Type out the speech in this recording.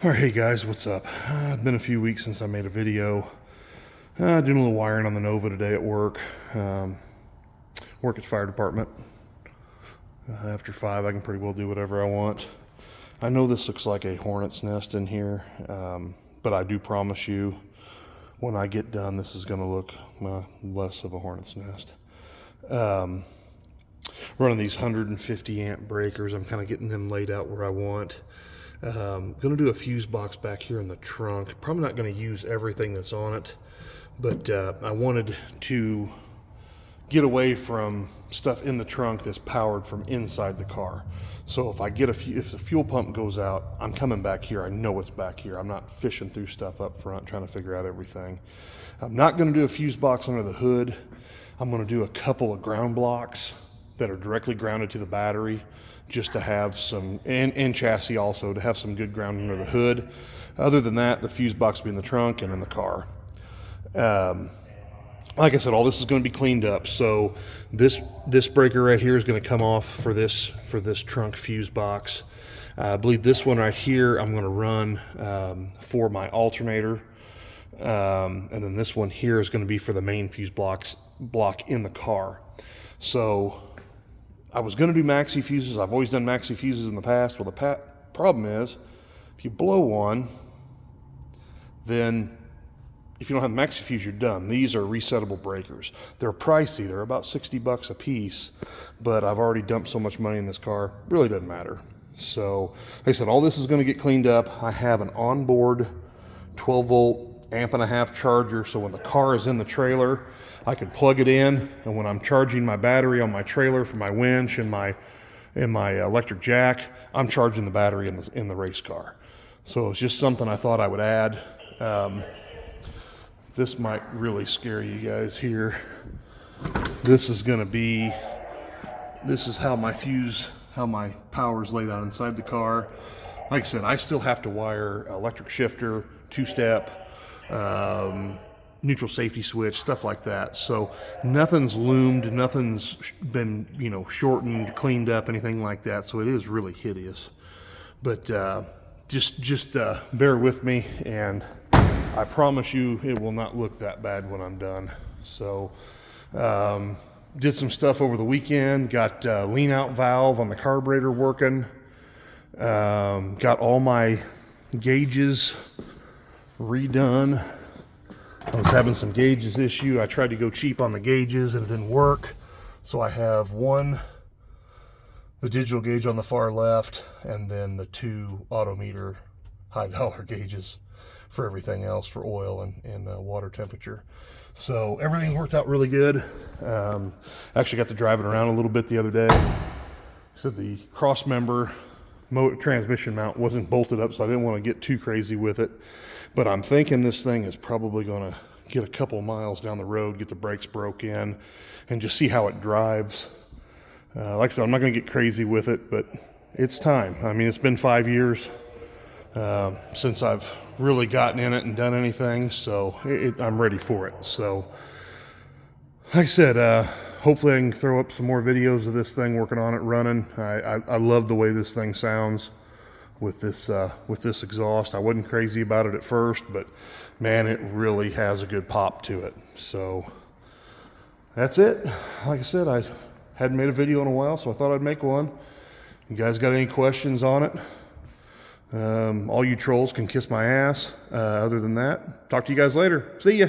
All right, hey guys, what's up? It's been a few weeks since I made a video. Doing a little wiring on the Nova today at work. Work at fire department. After 5, I can pretty well do whatever I want. I know this looks like a hornet's nest in here, but I do promise you, when I get done, this is going to look less of a hornet's nest. Running these 150 amp breakers, I'm kind of getting them laid out where I want. Going to do a fuse box back here in the trunk. Probably not going to use everything that's on it, but I wanted to get away from stuff in the trunk that's powered from inside the car. So if I get if the fuel pump goes out, I'm coming back here. I know it's back here. I'm not fishing through stuff up front trying to figure out everything. I'm not going to do a fuse box under the hood. I'm going to do a couple of ground blocks that are directly grounded to the battery, just to have some, and chassis also, to have some good ground under the hood. Other than that, the fuse box will be in the trunk and in the car. Like I said, all this is going to be cleaned up. So this breaker right here is going to come off for this trunk fuse box. I believe this one right here I'm going to run for my alternator, and then this one here is going to be for the main fuse block in the car. So I was going to do maxi fuses. I've always done maxi fuses in the past. Well, the problem is, if you blow one, then if you don't have the maxi fuse, you're done. These are resettable breakers. They're pricey. They're about $60 a piece, but I've already dumped so much money in this car, it really doesn't matter. So, like I said, all this is going to get cleaned up. I have an onboard 12-volt amp-and-a-half charger, so when the car is in the trailer, I can plug it in, and when I'm charging my battery on my trailer for my winch and my electric jack, I'm charging the battery in the race car. So it's just something I thought I would add. This might really scare you guys here. This is how my power is laid out inside the car. Like I said, I still have to wire electric shifter, 2-step, neutral safety switch, stuff like that. So nothing's loomed, nothing's been, shortened, cleaned up, anything like that. So it is really hideous. But just bear with me, and I promise you it will not look that bad when I'm done. So did some stuff over the weekend, got lean out valve on the carburetor working, got all my gauges redone. I was having some gauges issue. I tried to go cheap on the gauges and it didn't work. So I have the digital gauge on the far left, and then the 2 Autometer high dollar gauges for everything else, for oil and water temperature. So everything worked out really good. Actually got to drive it around a little bit the other day. So the cross member transmission mount wasn't bolted up, so I didn't want to get too crazy with it. But I'm thinking this thing is probably going to get a couple miles down the road, get the brakes broke in, and just see how it drives. Like I said, I'm not going to get crazy with it, but it's time. I mean, it's been 5 years since I've really gotten in it and done anything, so I'm ready for it. So, like I said, hopefully I can throw up some more videos of this thing, working on it, running. I love the way this thing sounds with this exhaust. I wasn't crazy about it at first, but man, it really has a good pop to it. So that's it. Like I said, I hadn't made a video in a while, so I thought I'd make one. You guys got any questions on it? All you trolls can kiss my ass. Other than that, talk to you guys later. See ya.